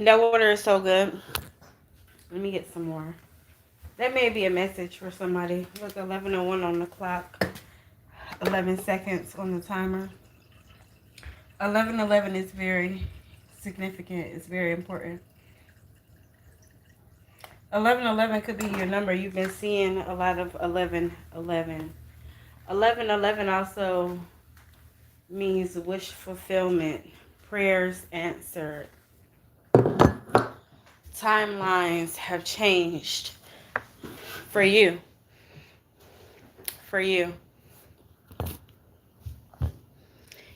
That water is so good. Let me get some more. That may be a message for somebody. Look, 11:01 on the clock. 11 seconds on the timer. 11:11 is very significant. It's very important. 11:11 could be your number. You've been seeing a lot of 11:11. 11:11 also means wish fulfillment, prayers answered. Timelines have changed for you. For you.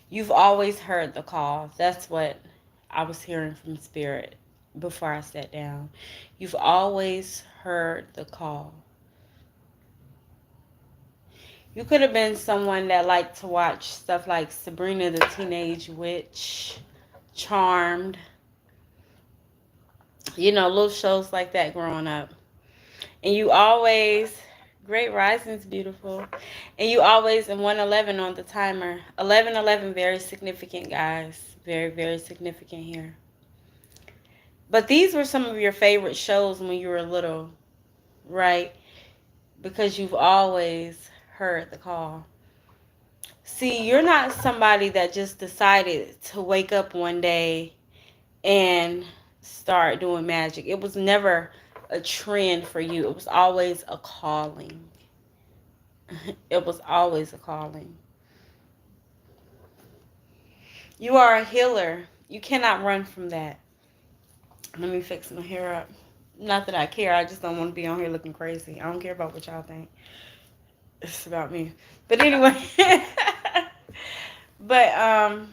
You've always heard the call. That's what I was hearing from Spirit before I sat down. You've always heard the call. You could have been someone that liked to watch stuff like Sabrina the Teenage Witch, Charmed, little shows like that growing up. And you always, Great Rising's beautiful. And you always, in 111 on the timer, 11:11, very significant, guys. Very, very significant here. But these were some of your favorite shows when you were little, right? Because you've always heard the call. See, you're not somebody that just decided to wake up one day and start doing magic. It was never a trend for you. It was always a calling. It was always a calling. You are a healer. You cannot run from that. Let me fix my hair up. Not that I care. I just don't want to be on here looking crazy. I don't care about what y'all think. It's about me. But anyway. But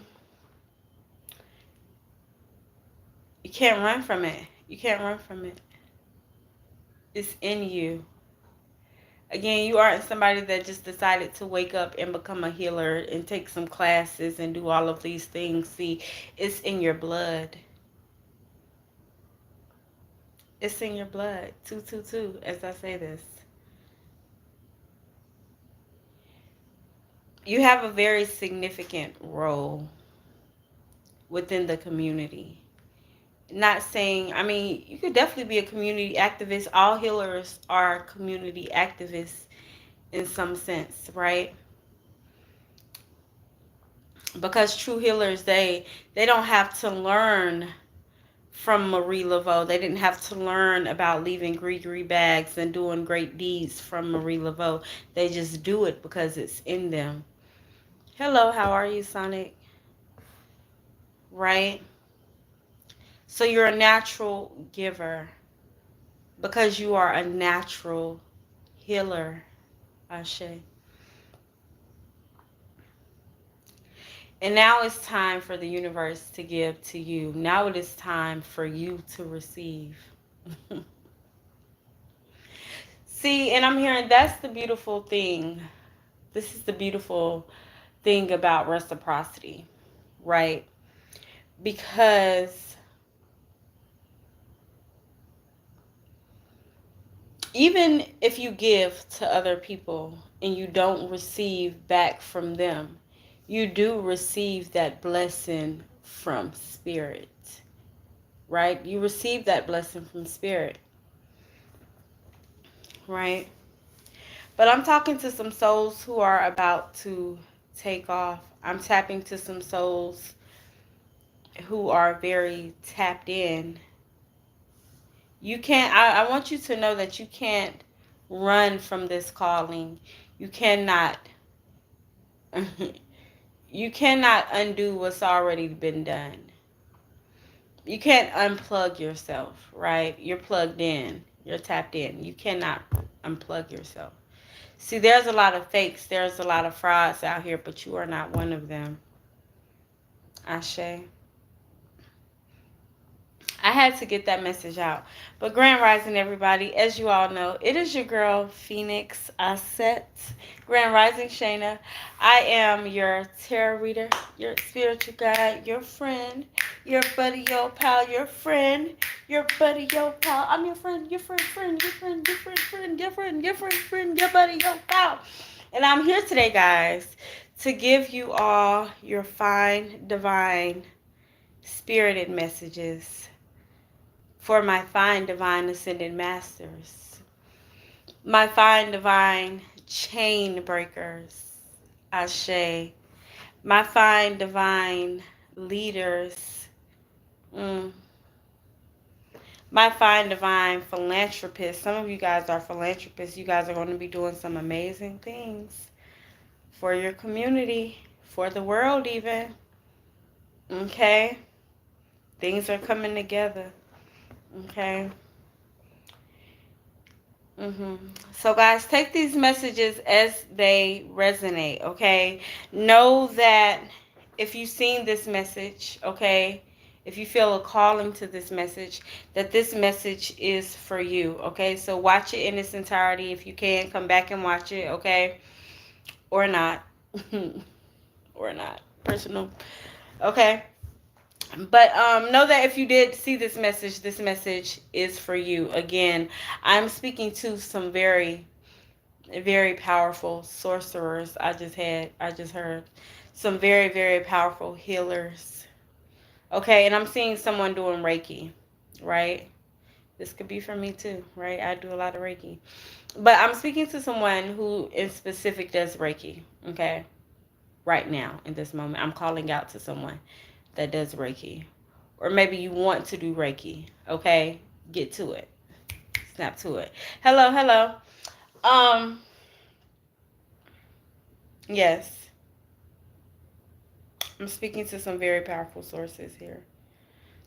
you can't run from it. You can't run from it. It's in you. Again, you aren't somebody that just decided to wake up and become a healer and take some classes and do all of these things. See, it's in your blood. It's in your blood. 222, as I say this. You have a very significant role within the community. Not saying, I mean, you could definitely be a community activist. All healers are community activists in some sense, right? Because true healers, they don't have to learn from Marie Laveau. They didn't have to learn about leaving gree bags and doing great deeds from Marie Laveau. They just do it because it's in them. Hello, how are you, Sonic? Right? So you're a natural giver because you are a natural healer, Ashe. And now it's time for the universe to give to you. Now it is time for you to receive. See, and I'm hearing that's the beautiful thing. This is the beautiful thing about reciprocity, right? Because even if you give to other people and you don't receive back from them, you do receive that blessing from Spirit, right? You receive that blessing from Spirit, right? But I'm talking to some souls who are about to take off. I'm tapping to some souls who are very tapped in. You can't, I want you to know that you can't run from this calling. You cannot, you cannot undo what's already been done. You can't unplug yourself, right? You're plugged in. You're tapped in. You cannot unplug yourself. See, there's a lot of fakes. There's a lot of frauds out here, but you are not one of them. Ashe. I had to get that message out. But Grand Rising, everybody, as you all know, it is your girl, Phoenix Asset. Grand Rising, Shayna. I am your tarot reader, your spiritual guide, your friend, your buddy, your pal, your friend, your buddy, your pal. I'm your friend, your friend, friend, your friend, your friend, friend, your friend, your friend, friend, your buddy, your pal. And I'm here today, guys, to give you all your fine, divine, spirited messages for my fine divine ascended masters, my fine divine chain breakers, Ashe, my fine divine leaders, my fine divine philanthropists. Some of you guys are philanthropists. You guys are going to be doing some amazing things for your community, for the world even. Okay? Things are coming together. Okay? So guys, take these messages as they resonate, okay? Know that if you've seen this message, okay, if you feel a calling to this message, that this message is for you, okay? So watch it in its entirety. If you can, come back and watch it, okay? Or not. Or not. Personal. Okay? But know that if you did see this message is for you. Again, I'm speaking to some very, very powerful sorcerers. I just heard some very, very powerful healers. Okay, and I'm seeing someone doing Reiki, right? This could be for me too, right? I do a lot of Reiki. But I'm speaking to someone who in specific does Reiki, okay? Right now, in this moment. I'm calling out to someone that does Reiki. Or maybe you want to do Reiki, okay? Get to it. Snap to it. Hello. Yes. I'm speaking to some very powerful sources here.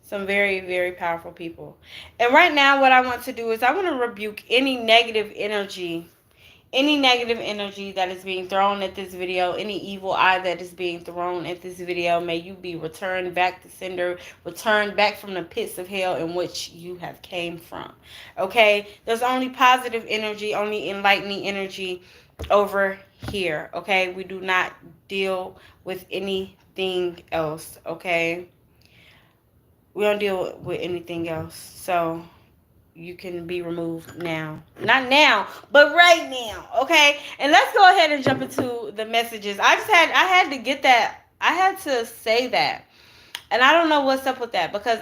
Some very, very powerful people. And right now what I want to do is I want to rebuke any negative energy that is being thrown at this video, any evil eye that is being thrown at this video, may you be returned back to sender, returned back from the pits of hell in which you have came from. Okay? There's only positive energy, only enlightening energy over here. Okay? We do not deal with anything else. Okay? We don't deal with anything else. So you can be removed now. Not now, but right now, okay? And let's go ahead and jump into the messages. I had to get that. I had to say that. And I don't know what's up with that because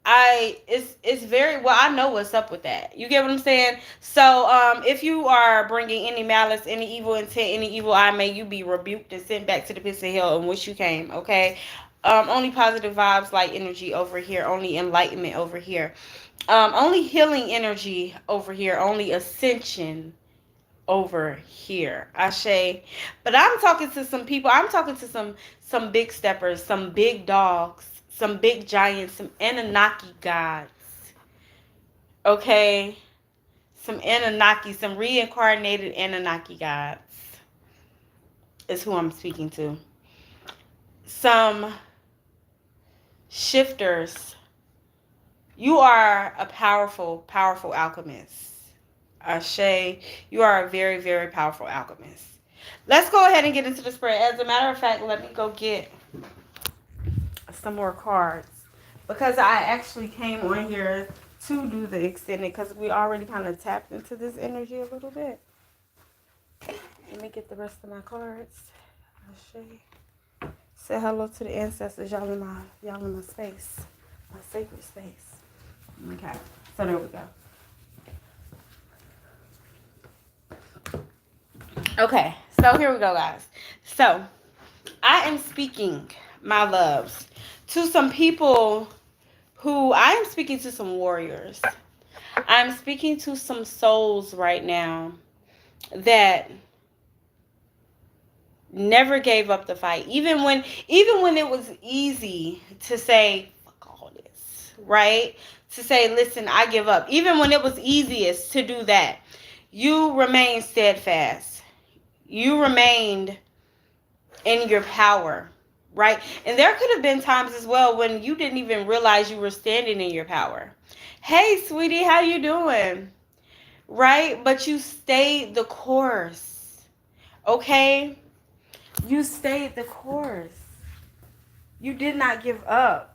it's very well, I know what's up with that. You get what I'm saying? So if you are bringing any malice, any evil intent, any evil eye, may you be rebuked and sent back to the pits of hell in which you came, okay? Only positive vibes, light energy over here, only enlightenment over here. Only healing energy over here, only ascension over here. Ashe. But I'm talking to some people, I'm talking to some big steppers, some big dogs, some big giants, some Anunnaki gods. Okay? Some Anunnaki, some reincarnated Anunnaki gods is who I'm speaking to. Some shifters. You are a powerful, powerful alchemist. Ashe, you are a very, very powerful alchemist. Let's go ahead and get into the spread. As a matter of fact, let me go get some more cards. Because I actually came on here to do the extended because we already kind of tapped into this energy a little bit. Let me get the rest of my cards. Ashe. Say hello to the ancestors. Y'all in my space. My sacred space. Okay, so there we go. Okay, so here we go, guys. So, I am speaking, my loves, to some people who, I am speaking to some warriors. I'm speaking to some souls right now that never gave up the fight. Even when it was easy to say, fuck all this, right? To say, listen, I give up. Even when it was easiest to do that, you remained steadfast. You remained in your power, right? And there could have been times as well when you didn't even realize you were standing in your power. Hey, sweetie, how you doing? Right? But you stayed the course, okay? You stayed the course. You did not give up.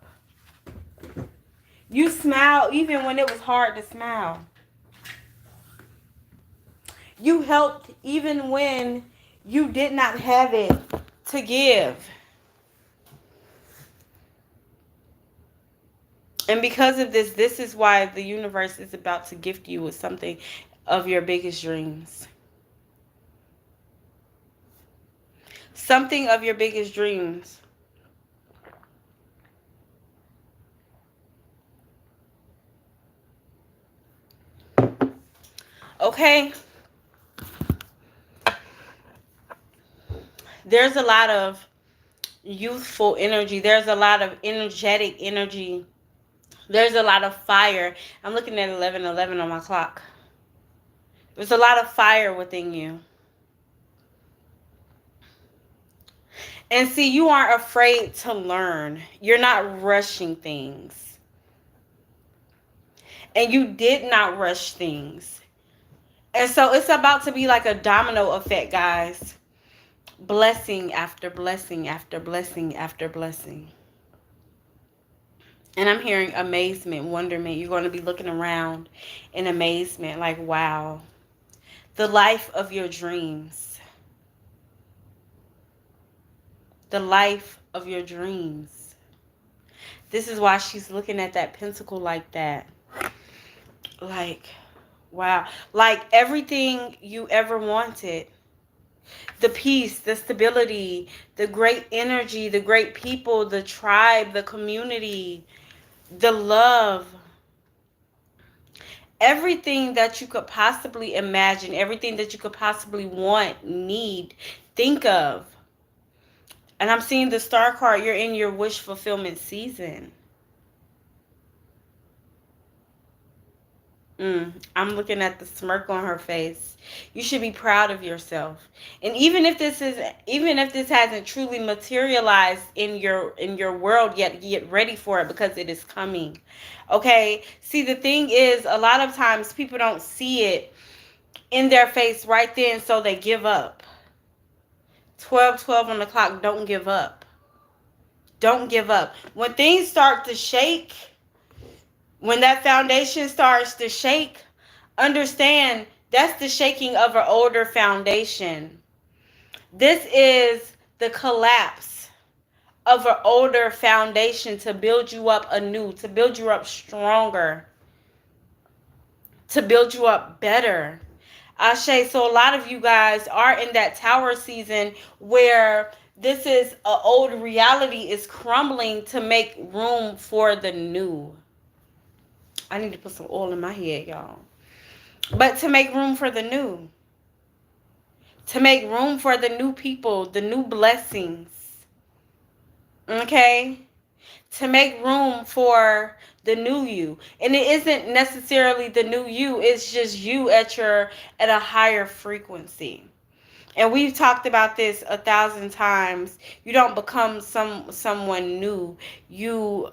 You smiled even when it was hard to smile. You helped even when you did not have it to give. And because of this, this is why the universe is about to gift you with something of your biggest dreams. Something of your biggest dreams. Okay? There's a lot of youthful energy. There's a lot of energetic energy. There's a lot of fire. I'm looking at 11:11 on my clock. There's a lot of fire within you. And see, you aren't afraid to learn. You're not rushing things. And you did not rush things. And so it's about to be like a domino effect, guys. Blessing after blessing after blessing after blessing. And I'm hearing amazement, wonderment. You're going to be looking around in amazement, like, wow. The life of your dreams. The life of your dreams. This is why she's looking at that pentacle like that. Like, wow. Like everything you ever wanted. The peace, the stability, the great energy, the great people, the tribe, the community, the love. Everything that you could possibly imagine, everything that you could possibly want, need, think of. And I'm seeing the star card. You're in your wish fulfillment season. I'm looking at the smirk on her face. You should be proud of yourself. And even if this hasn't truly materialized in your world yet, get ready for it because it is coming. Okay? See, the thing is, a lot of times people don't see it in their face right then, so they give up. 12:12 on the clock, don't give up. Don't give up. When things start to shake, when that foundation starts to shake, understand that's the shaking of an older foundation. This is the collapse of an older foundation to build you up anew, to build you up stronger, to build you up better. Ashe, so a lot of you guys are in that tower season where this is an old reality is crumbling to make room for the new. I need to put some oil in my head, y'all. But to make room for the new. To make room for the new people, the new blessings. Okay? To make room for the new you. And it isn't necessarily the new you. It's just you at a higher frequency. And we've talked about this 1,000 times. You don't become someone new. You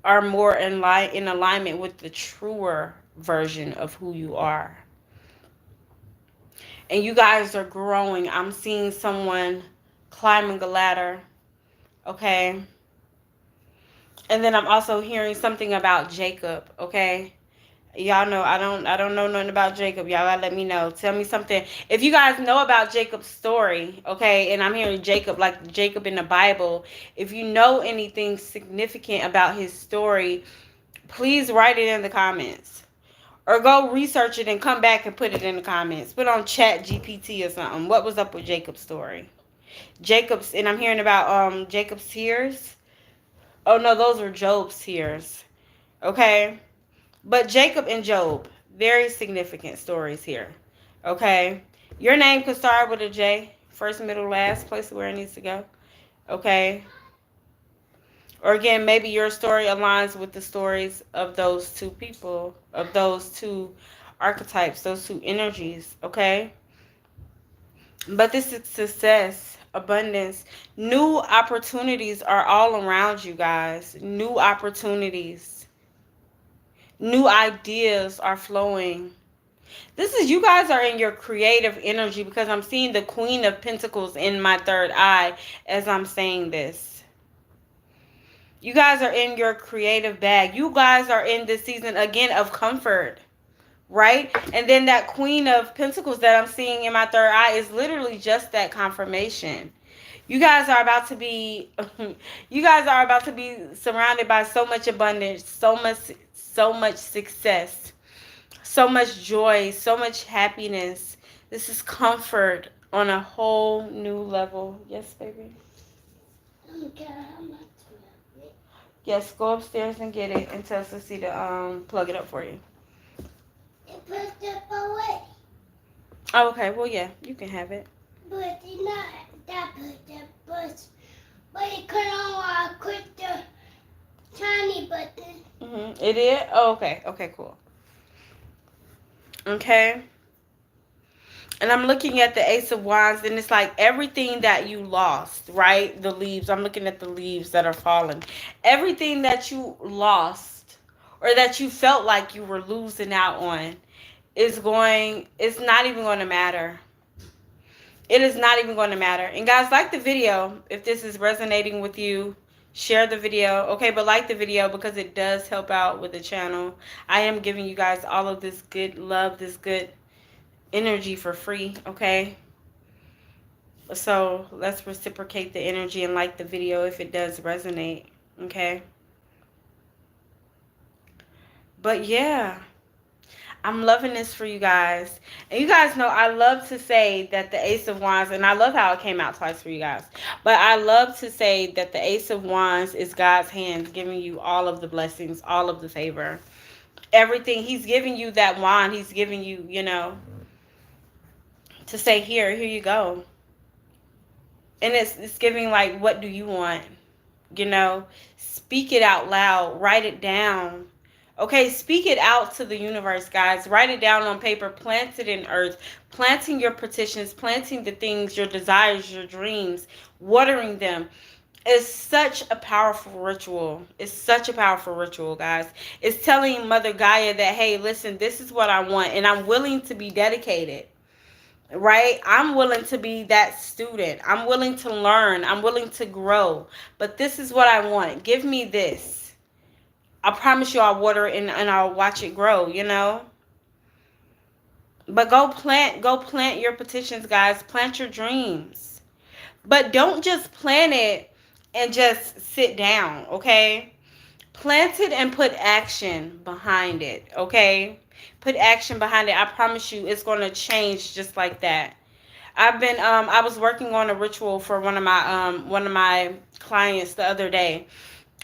are more in alignment with the truer version of who you are. And you guys are growing. I'm seeing someone climbing a ladder. Okay? And then I'm also hearing something about Jacob, okay? Y'all know I don't know nothing about Jacob. Y'all gotta let me know. Tell me something. If you guys know about Jacob's story, okay, and I'm hearing Jacob like Jacob in the Bible, if you know anything significant about his story, please write it in the comments. Or go research it and come back and put it in the comments. Put on Chat GPT or something. What was up with Jacob's story? And I'm hearing about Jacob's tears. Oh no, those were Job's tears. Okay? But Jacob and Job, very significant stories here. Okay? Your name could start with a J. First, middle, last, place where it needs to go. Okay? Or again, maybe your story aligns with the stories of those two people, of those two archetypes, those two energies. Okay? But this is success, abundance. New opportunities are all around you guys. New opportunities. New ideas are flowing. This is, you guys are in your creative energy because I'm seeing the Queen of Pentacles in my third eye as I'm saying this. You guys are in your creative bag. You guys are in this season again of comfort, right? And then that Queen of Pentacles that I'm seeing in my third eye is literally just that confirmation. You guys are about to be you guys are about to be surrounded by so much abundance, so much success, so much joy, so much happiness. This is comfort on a whole new level. Yes, baby. Yes, go upstairs and get it and tell Sissy to plug it up for you. It pushed up away. Oh, okay, well yeah, you can have it. But it's not that pushed up push. But it could on click the tiny button. It is? Oh, okay. Okay, cool. Okay. And I'm looking at the Ace of Wands, and it's like everything that you lost, right? The leaves. I'm looking at the leaves that are falling. Everything that you lost or that you felt like you were losing out on it's not even going to matter. It is not even going to matter. And guys, like the video if this is resonating with you. Share the video, okay? But like the video because it does help out with the channel. I am giving you guys all of this good love, this good energy for free, okay? So let's reciprocate the energy and like the video if it does resonate, okay? But yeah, I'm loving this for you guys. And you guys know I love to say that the Ace of Wands, and I love how it came out twice for you guys, but I love to say that the Ace of Wands is God's hand giving you all of the blessings, all of the favor. Everything. He's giving you that wand. He's giving you, to say, here you go. And it's giving like, what do you want? Speak it out loud. Write it down. Okay, speak it out to the universe, guys. Write it down on paper. Plant it in earth. Planting your petitions, planting the things, your desires, your dreams, watering them. It's such a powerful ritual. It's such a powerful ritual, guys. It's telling Mother Gaia that, hey, listen, this is what I want, and I'm willing to be dedicated. Right? I'm willing to be that student. I'm willing to learn. I'm willing to grow. But this is what I want. Give me this. I promise you I'll water it and I'll watch it grow, But go plant your petitions, guys. Plant your dreams. But don't just plant it and just sit down, okay? Plant it and put action behind it, okay? Put action behind it. I promise you it's going to change just like that. I was working on a ritual for one of my clients the other day.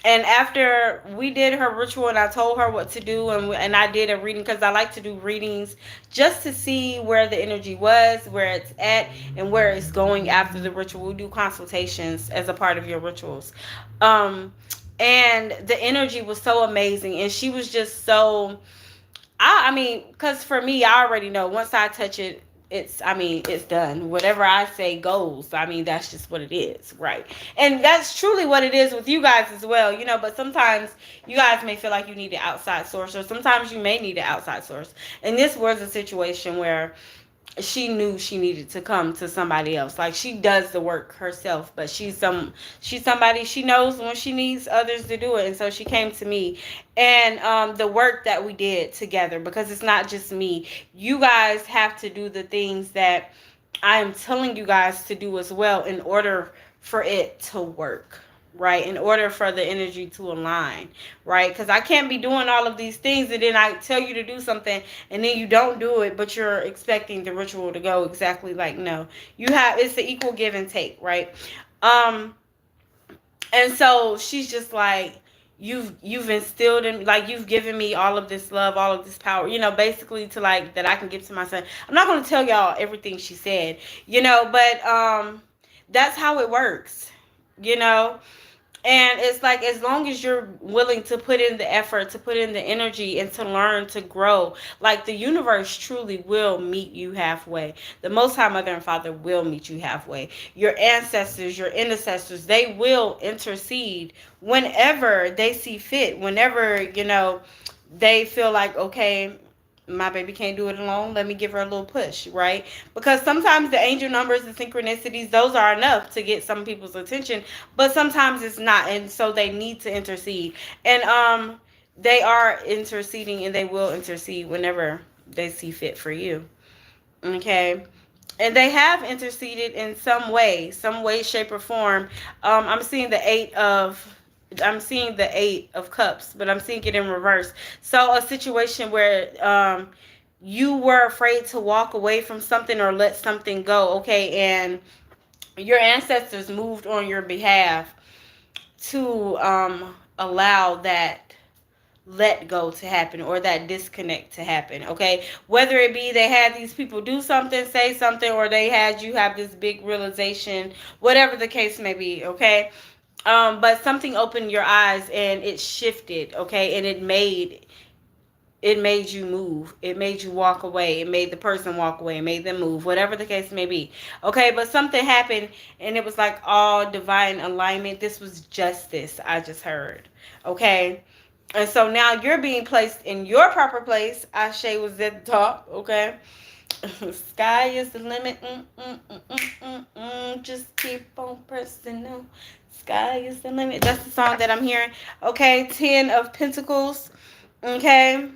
And after we did her ritual and I told her what to do, and I did a reading because I like to do readings just to see where the energy was, where it's at, and where it's going after the ritual. We do consultations as a part of your rituals. And the energy was so amazing, and she was just so, I mean, because for me, I already know once I touch it, it's done. Whatever I say goes. I mean, that's just what it is, right? And that's truly what it is with you guys as well, but sometimes you guys may feel like you need an outside source, or sometimes you may need an outside source. And this was a situation where she knew she needed to come to somebody else. Like, she does the work herself, but she's somebody, she knows when she needs others to do it. And so she came to me, and the work that we did together, because it's not just me. You guys have to do the things that I am telling you guys to do as well in order for it to work. Right, in order for the energy to align, right? Because I can't be doing all of these things and then I tell you to do something and then you don't do it, but you're expecting the ritual to go exactly like, no. It's the equal give and take, right? And so she's just like, you've instilled in, like, you've given me all of this love, all of this power, basically to, like, that I can give to my son. I'm not going to tell y'all everything she said, but that's how it works, And it's like, as long as you're willing to put in the effort, to put in the energy, and to learn, to grow, like, the universe truly will meet you halfway. The Most High Mother and Father will meet you halfway. Your ancestors, your intercessors, they will intercede whenever they see fit, whenever, they feel like, okay, my baby can't do it alone, let me give her a little push, right? Because sometimes the angel numbers and synchronicities, those are enough to get some people's attention, but sometimes it's not, and so they need to intercede. And they are interceding, and they will intercede whenever they see fit for you, okay? And they have interceded in some way, shape, or form. I'm seeing the 8 of cups, but I'm seeing it in reverse. So a situation where you were afraid to walk away from something or let something go, okay, and your ancestors moved on your behalf to allow that let go to happen or that disconnect to happen, okay? Whether it be they had these people do something, say something, or they had you have this big realization, whatever the case may be, okay? But something opened your eyes and it shifted, okay? And it made you move. It made you walk away. It made the person walk away. It made them move. Whatever the case may be. Okay, but something happened and it was like all divine alignment. This was justice, I just heard. Okay? And so now you're being placed in your proper place. Ashe was at the top. Okay? Sky is the limit. Just keep on pressing on. Sky is the limit. That's the song that I'm hearing. Okay? 10 of Pentacles. Okay?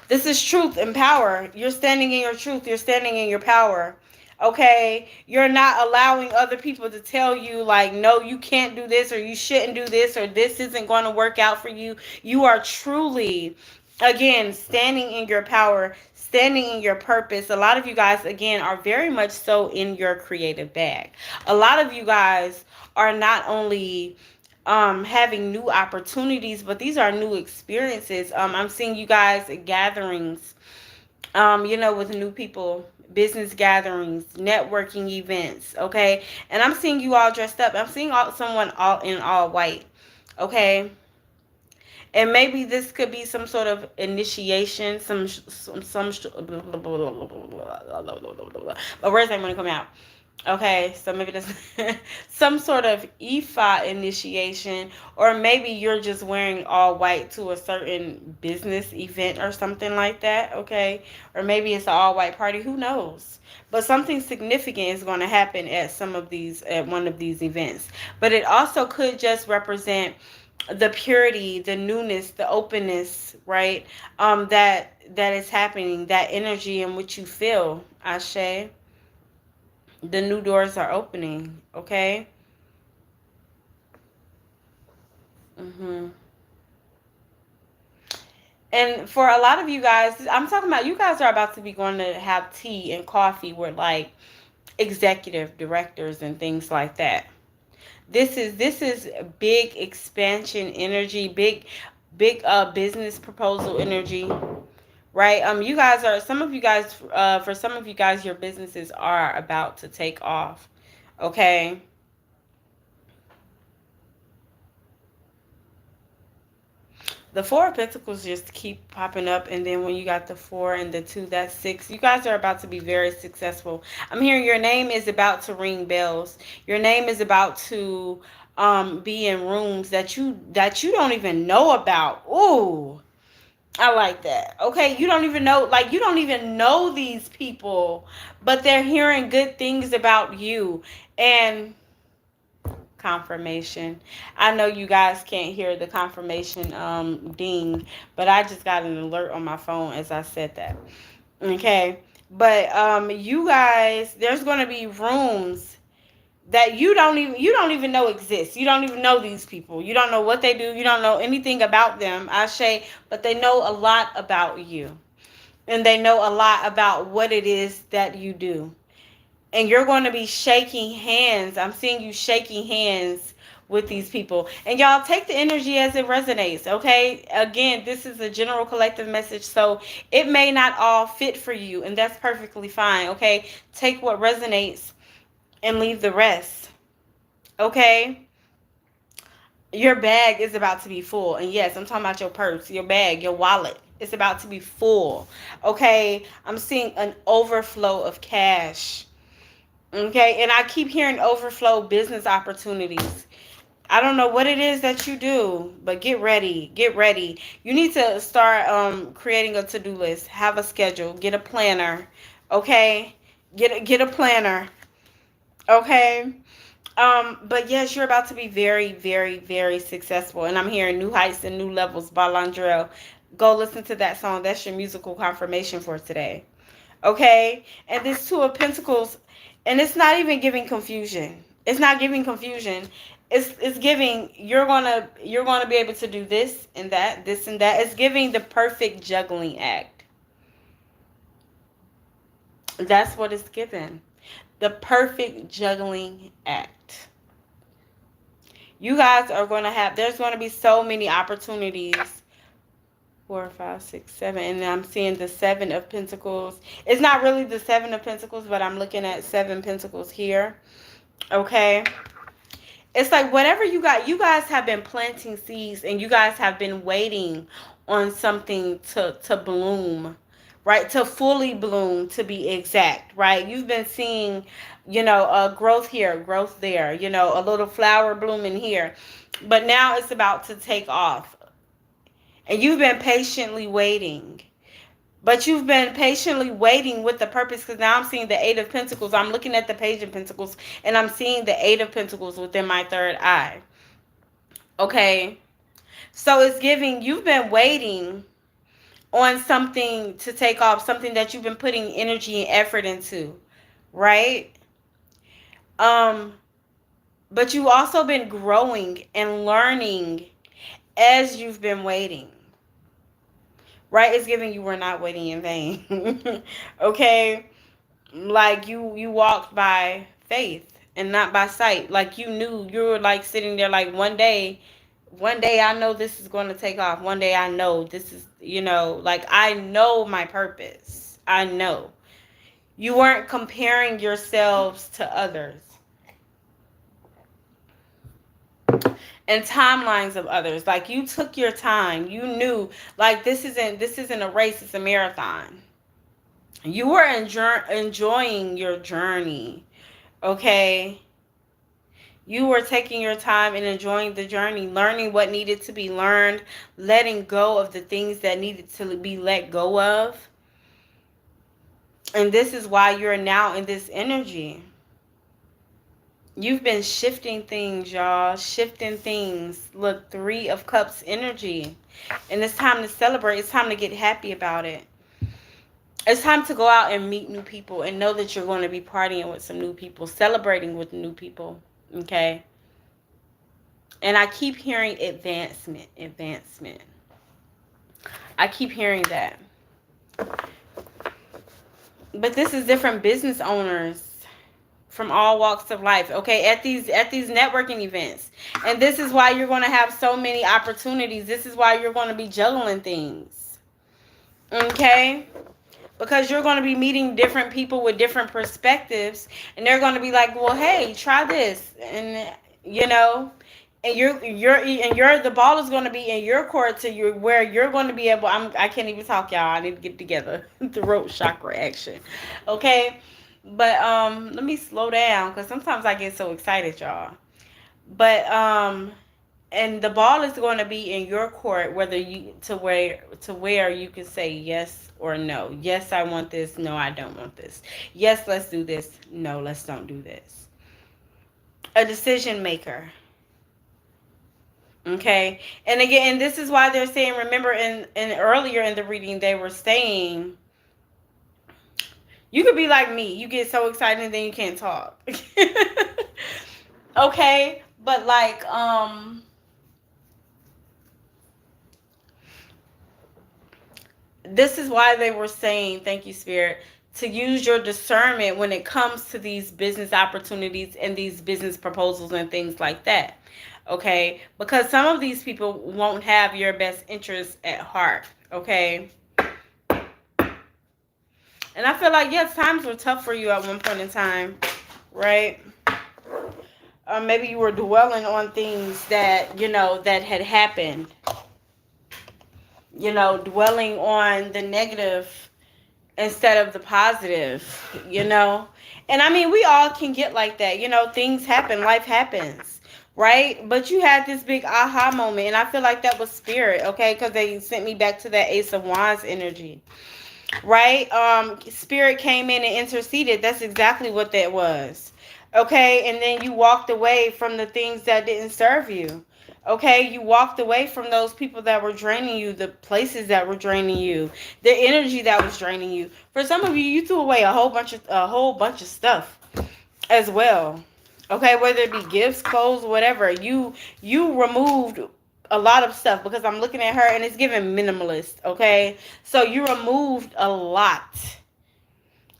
This is truth and power. You're standing in your truth. You're standing in your power. Okay? You're not allowing other people to tell you, like, no, you can't do this, or you shouldn't do this, or this isn't going to work out for you. You are truly, again, standing in your power, standing in your purpose. A lot of you guys, again, are very much so in your creative bag. A lot of you guys are not only having new opportunities, but these are new experiences. I'm seeing you guys at gatherings, with new people, business gatherings, networking events, okay? And I'm seeing you all dressed up. I'm seeing someone all in all white, okay? And maybe this could be some sort of initiation, but where's that going to come out? Okay, so maybe that's some sort of Ifa initiation, or maybe you're just wearing all white to a certain business event or something like that, okay? Or maybe it's an all white party, who knows? But something significant is going to happen at one of these events. But it also could just represent the purity, the newness, the openness, right? That is happening, that energy in which you feel, Ashe. The new doors are opening, okay? And for a lot of you guys, I'm talking about you guys are about to be going to have tea and coffee with like executive directors and things like that. This is big expansion energy, big business proposal energy. Right? You guys are, for some of you guys, your businesses are about to take off. Okay? The 4 of Pentacles just keep popping up, and then when you got the 4 and the 2, that's 6. You guys are about to be very successful. I'm hearing your name is about to ring bells. Your name is about to be in rooms that you don't even know about. Ooh. I like that. Okay, you don't even know these people, but they're hearing good things about you. And confirmation. I know you guys can't hear the confirmation ding, but I just got an alert on my phone as I said that. Okay, but you guys, there's going to be rooms that you don't even know exist. You don't even know these people. You don't know what they do. You don't know anything about them, Ashe, but they know a lot about you. And they know a lot about what it is that you do. And you're going to be shaking hands. I'm seeing you shaking hands with these people. And y'all take the energy as it resonates, okay? Again, this is a general collective message, so it may not all fit for you, and that's perfectly fine, okay? Take what resonates and leave the rest. Okay? Your bag is about to be full. And yes, I'm talking about your purse, your bag, your wallet. It's about to be full. Okay? I'm seeing an overflow of cash. Okay? And I keep hearing overflow business opportunities. I don't know what it is that you do, but get ready. Get ready. You need to start creating a to-do list. Have a schedule. Get a planner. Okay? Get a planner. Okay? But yes, you're about to be very, very, very successful. And I'm hearing new heights and new levels by Londrell. Go listen to that song. That's your musical confirmation for today. Okay? And this Two of Pentacles, and it's not even giving confusion. It's not giving confusion. It's giving you're gonna be able to do this and that, this and that. It's giving the perfect juggling act. That's what it's given. The perfect juggling act. You guys are going to have, there's going to be so many opportunities. 4, 5, 6, 7, and I'm seeing the 7 of Pentacles. It's not really the 7 of Pentacles, but I'm looking at 7 Pentacles here. Okay. It's like whatever you guys have been planting seeds, and you guys have been waiting on something to bloom, right? To fully bloom, to be exact, right? You've been seeing, growth here, growth there, a little flower blooming here. But now it's about to take off. And you've been patiently waiting. But you've been patiently waiting with the purpose, because now I'm seeing the 8 of Pentacles. I'm looking at the Page of Pentacles, and I'm seeing the 8 of Pentacles within my third eye. Okay? So it's giving, you've been waiting on something to take off, something that you've been putting energy and effort into, right? But you've also been growing and learning as you've been waiting. Right? It's giving you were not waiting in vain. Okay? Like you walked by faith and not by sight. Like you knew, you were like sitting there like one day I know this is going to take off. One day I know this is, like I know my purpose. I know. You weren't comparing yourselves to others and timelines of others. Like you took your time. You knew, like this isn't a race, it's a marathon. You were enjoying your journey. Okay? You were taking your time and enjoying the journey, learning what needed to be learned, letting go of the things that needed to be let go of. And this is why you're now in this energy. You've been shifting things, y'all. Shifting things. Look, 3 of Cups energy. And it's time to celebrate. It's time to get happy about it. It's time to go out and meet new people and know that you're going to be partying with some new people, celebrating with new people. Okay? And I keep hearing advancement. I keep hearing that. But this is different business owners from all walks of life, okay, at these networking events. And this is why you're going to have so many opportunities. This is why you're going to be juggling things, okay? Because you're going to be meeting different people with different perspectives, and they're going to be like, well, hey, try this, and and you're the ball is going to be in your court where you're going to be able. I can't even talk, y'all. I need to get together. Throat chakra action, okay. But let me slow down, because sometimes I get so excited, y'all. But and the ball is going to be in your court, whether where you can say yes or no. Yes, I want this. No, I don't want this. Yes, let's do this. No, let's don't do this. A decision maker. Okay. And again, this is why they're saying, remember in earlier in the reading, they were saying, you could be like me. You get so excited and then you can't talk. Okay? But like, this is why they were saying, thank you, Spirit, to use your discernment when it comes to these business opportunities and these business proposals and things like that. Okay? Because some of these people won't have your best interests at heart. Okay? And I feel like, yes, times were tough for you at one point in time, right? Maybe you were dwelling on things that, that had happened. Dwelling on the negative instead of the positive, And I mean, we all can get like that. Things happen. Life happens, right? But you had this big aha moment, and I feel like that was Spirit, okay? Because they sent me back to that Ace of Wands energy. Right? Spirit came in and interceded. That's exactly what that was. Okay? And then you walked away from the things that didn't serve you. Okay, you walked away from those people that were draining you, the places that were draining you, the energy that was draining you. For some of you, you threw away a whole bunch of stuff as well. Okay, whether it be gifts, clothes, whatever. You removed a lot of stuff, because I'm looking at her and it's giving minimalist. Okay, so you removed a lot.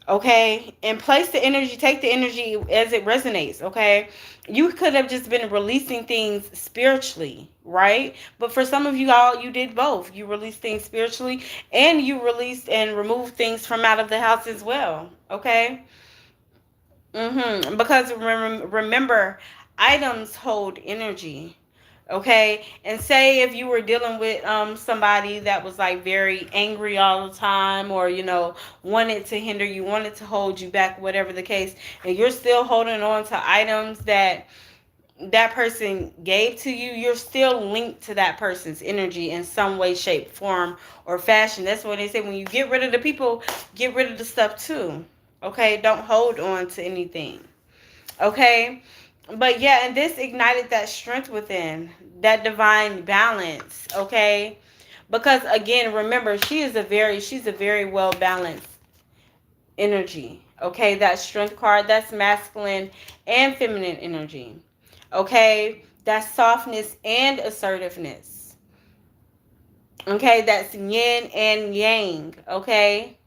Okay, and place the energy, take the energy as it resonates. Okay, you could have just been releasing things spiritually, right? But for some of you all, you did both. You released things spiritually, and you released and removed things from out of the house as well. Okay. Because remember, items hold energy. Okay, and say if you were dealing with somebody that was like very angry all the time, or wanted to hinder you, wanted to hold you back, whatever the case, and you're still holding on to items that person gave to you, you're still linked to that person's energy in some way, shape, form, or fashion. That's what they say, when you get rid of the people, get rid of the stuff too. Okay, don't hold on to anything. Okay, but yeah, and this ignited that strength within, that divine balance. Okay, because again, remember, she's a very well balanced energy. Okay, that strength card, that's masculine and feminine energy. Okay, that's softness and assertiveness. Okay, that's yin and yang. Okay,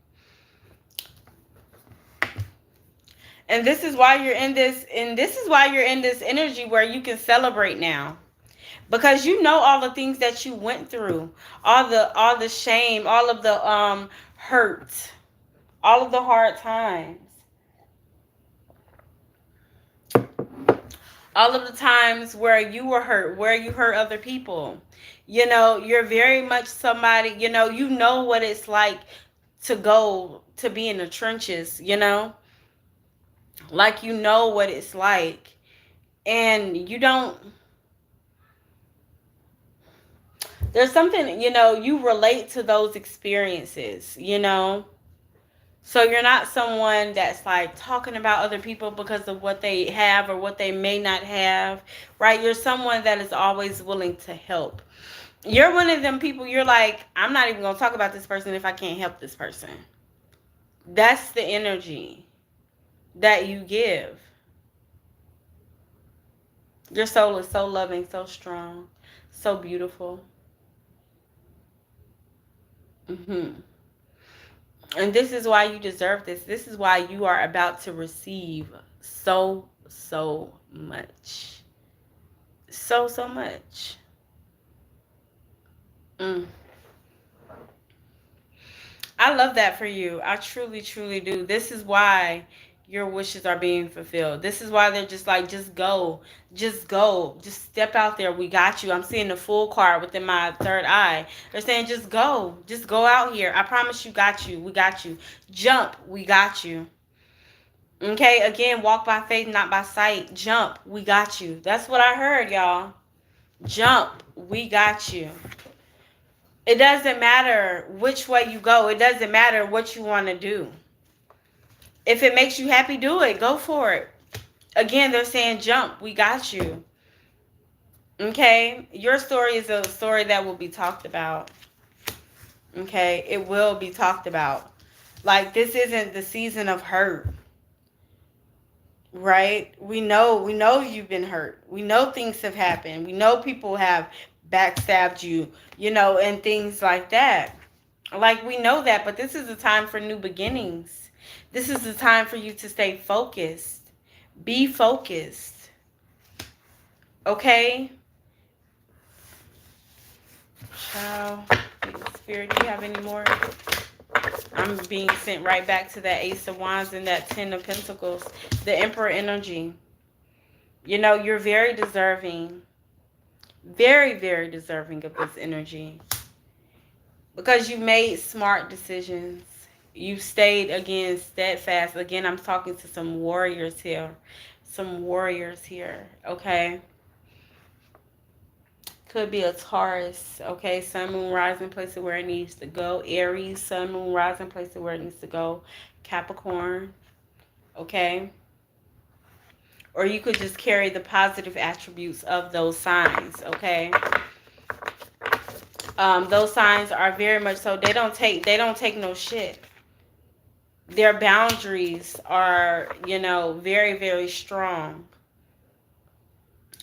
and this is why you're in this, energy where you can celebrate now, because you know all the things that you went through, all the shame, all of the hurt, all of the hard times, all of the times where you were hurt, where you hurt other people. You're very much somebody, you know what it's like to go to be in the trenches, like what it's like. And there's something, you relate to those experiences, So you're not someone that's like talking about other people because of what they have or what they may not have, right? You're someone that is always willing to help. You're one of them people, you're like, I'm not even going to talk about this person if I can't help this person. That's the energy that you give. Your soul is so loving, so strong, so beautiful. And this is why you deserve this. This is why you are about to receive so much. So much. I love that for you. I truly do. This is why your wishes are being fulfilled. This is why they're just like, just go. Just step out there. We got you. I'm seeing the full card within my third eye. They're saying, just go out here. I promise you, got you. We got you. Jump. We got you. Okay, again, walk by faith, not by sight. Jump. We got you. That's what I heard, y'all. Jump. We got you. It doesn't matter which way you go. It doesn't matter what you want to do. If it makes you happy, do it. Go for it. Again, they're saying jump. We got you. Okay? Your story is a story that will be talked about. Okay? It will be talked about. Like, this isn't the season of hurt. Right? We know you've been hurt. We know things have happened. We know people have backstabbed you, and things like that. Like, we know that, but this is a time for new beginnings. This is the time for you to stay focused. Be focused. Okay? Child, Spirit, do you have any more? I'm being sent right back to that Ace of Wands and that Ten of Pentacles. The Emperor energy. You're very deserving. Very, very deserving of this energy. Because you made smart decisions. You stayed, again, steadfast. Again, I'm talking to some warriors here. Okay? Could be a Taurus, okay? Sun, moon, rising, place it where it needs to go. Aries, sun, moon, rising, place it where it needs to go. Capricorn, okay? or you could just carry the positive attributes of those signs, okay? Those signs are very much so, they don't take no shit. Their boundaries are, very, very strong.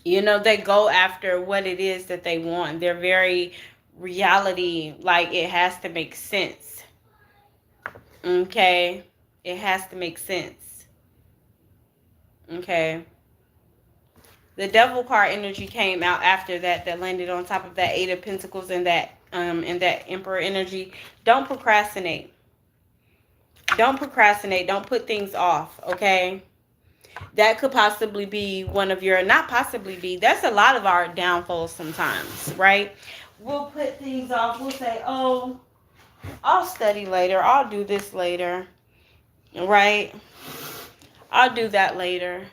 They go after what it is that they want. They're very reality, like it has to make sense. Okay? It has to make sense. Okay? The Devil card energy came out after that landed on top of that Eight of Pentacles and that Emperor energy. Don't procrastinate. Don't procrastinate. Don't put things off, okay? That could possibly be one of your, not possibly be, that's a lot of our downfalls sometimes, right? We'll put things off. We'll say, oh, I'll study later. I'll do this later, right? I'll do that later.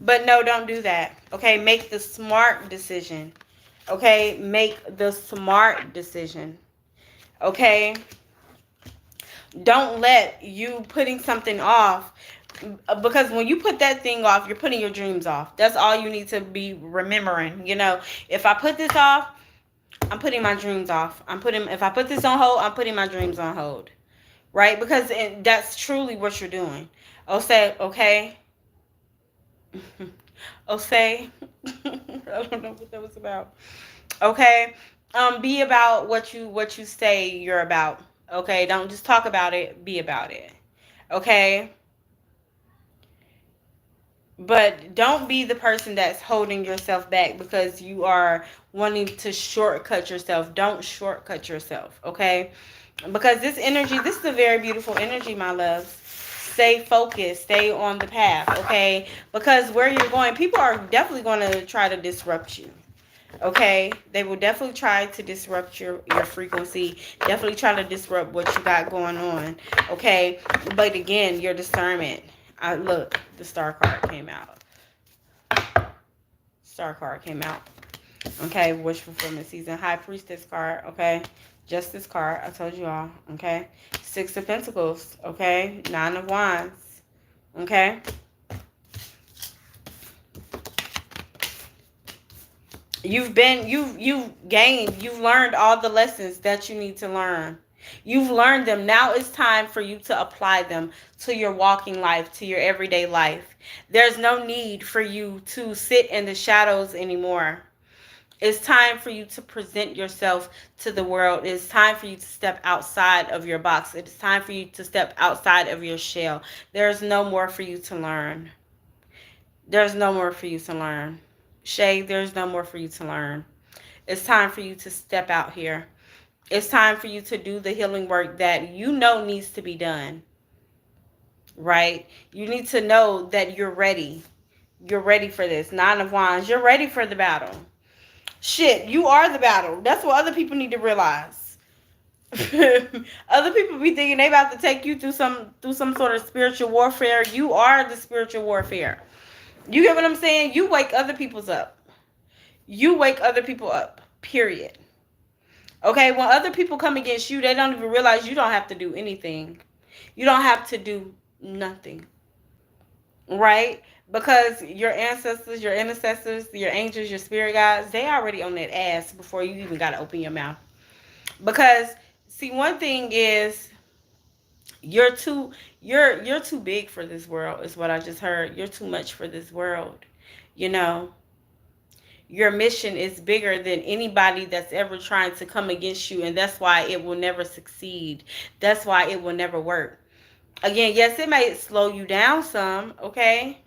But no, don't do that, okay? Make the smart decision, okay? Make the smart decision, okay? Don't let you putting something off, because when you put that thing off, you're putting your dreams off. That's all you need to be remembering. If I put this off, I'm putting my dreams off. If I put this on hold, I'm putting my dreams on hold, right? Because that's truly what you're doing. Okay. I don't know what that was about. Okay. Be about what you say you're about. Okay, don't just talk about it, be about it. Okay? But don't be the person that's holding yourself back because you are wanting to shortcut yourself. Don't shortcut yourself, okay? Because this is a very beautiful energy, my loves. Stay focused, stay on the path, okay? Because where you're going, people are definitely going to try to disrupt you. Okay, they will definitely try to disrupt your frequency, definitely try to disrupt what you got going on. Okay, but again, your discernment. Look, the Star card came out. Okay, wish fulfillment season. High Priestess card. Okay, Justice card. I told you all. Okay, Six of Pentacles. Okay, Nine of Wands. Okay. You've learned all the lessons that you need to learn. You've learned them. Now it's time for you to apply them to your walking life, to your everyday life. There's no need for you to sit in the shadows anymore. It's time for you to present yourself to the world. It's time for you to step outside of your box. It's time for you to step outside of your shell. There's no more for you to learn. There's no more for you to learn. Shay, there's no more for you to learn. It's time for you to step out here. It's time for you to do the healing work that you know needs to be done. Right? You need to know that you're ready. You're ready for this. Nine of Wands. You're ready for the battle. Shit, you are the battle. That's what other people need to realize. Other people be thinking they about to take you through some sort of spiritual warfare. You are the spiritual warfare. You get what I'm saying? You wake other people up. You wake other people up. Period. Okay, when other people come against you, they don't even realize you don't have to do anything. You don't have to do nothing. Right? Because your ancestors, your intercessors, your angels, your spirit guides, they already on that ass before you even got to open your mouth. Because, see, one thing is, you're too big for this world, is what I just heard. You're too much for this world. Your mission is bigger than anybody that's ever trying to come against you, and that's why it will never succeed. That's why it will never work. Again, yes, it may slow you down some, okay?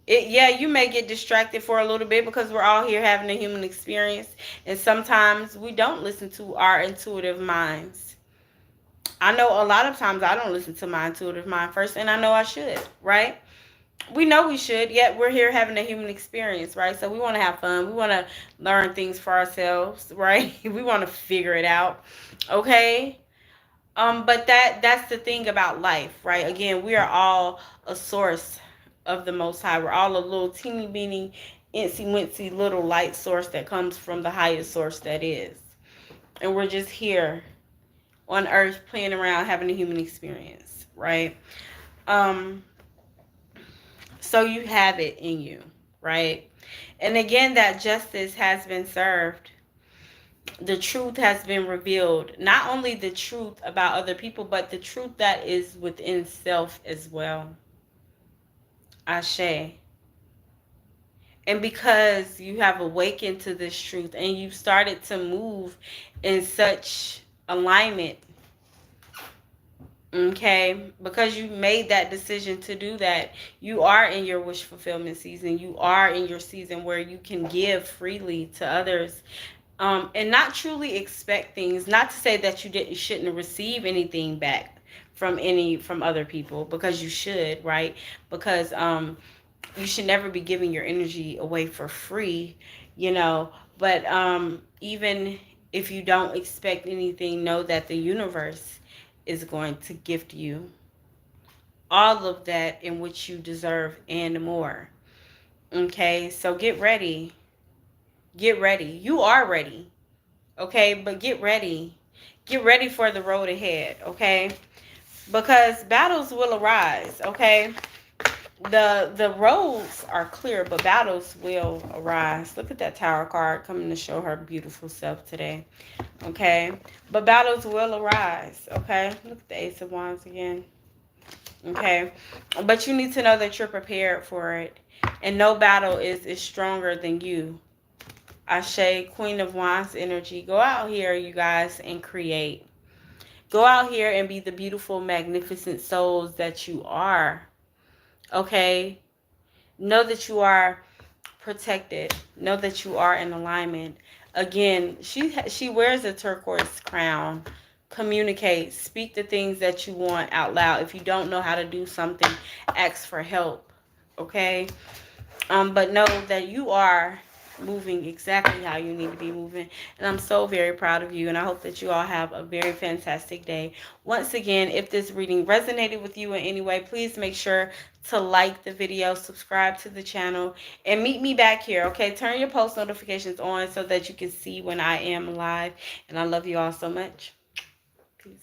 You may get distracted for a little bit because we're all here having a human experience, and sometimes we don't listen to our intuitive minds. I know a lot of times I don't listen to my intuitive mind first, and I know I should, right? We know we should, yet we're here having a human experience, right? So we want to have fun. We want to learn things for ourselves, right? We want to figure it out, okay? But that's the thing about life, right? Again, we are all a source of the Most High. We're all a little teeny beeny, incy wincy little light source that comes from the highest source that is. And we're just here on earth playing around, having a human experience, right? So you have it in you, right? And again, that justice has been served. The truth has been revealed. Not only the truth about other people, but the truth that is within self as well. Ashe. And because you have awakened to this truth and you've started to move in such alignment, okay, because you made that decision to do that, you are in your wish fulfillment season. You are in your season where you can give freely to others, and not truly expect things. Not to say that you shouldn't receive anything back from other people, because you should, right? Because you should never be giving your energy away for free, you know. But even if you don't expect anything, know that the universe is going to gift you all of that in which you deserve and more. Okay, so get ready. Get ready. You are ready. Okay, but get ready. Get ready for the road ahead. Okay, because battles will arise. Okay, the roads are clear, but battles will arise. Look at that Tower card coming to show her beautiful self today. Okay, but battles will arise. Okay, look at the Ace of Wands again. Okay, but you need to know that you're prepared for it, and no battle is stronger than you. Ashe, Queen of Wands energy. Go out here, you guys, and create. Go out here and be the beautiful, magnificent souls that you are. Okay, know that you are protected. Know that you are in alignment. Again, she wears a turquoise crown. Communicate. Speak the things that you want out loud. If you don't know how to do something, ask for help. Okay? But know that you are moving exactly how you need to be moving. And I'm so very proud of you. And I hope that you all have a very fantastic day. Once again, if this reading resonated with you in any way, please make sure to like the video, subscribe to the channel, and meet me back here. Okay, turn your post notifications on so that you can see when I am live. And I love you all so much. Peace.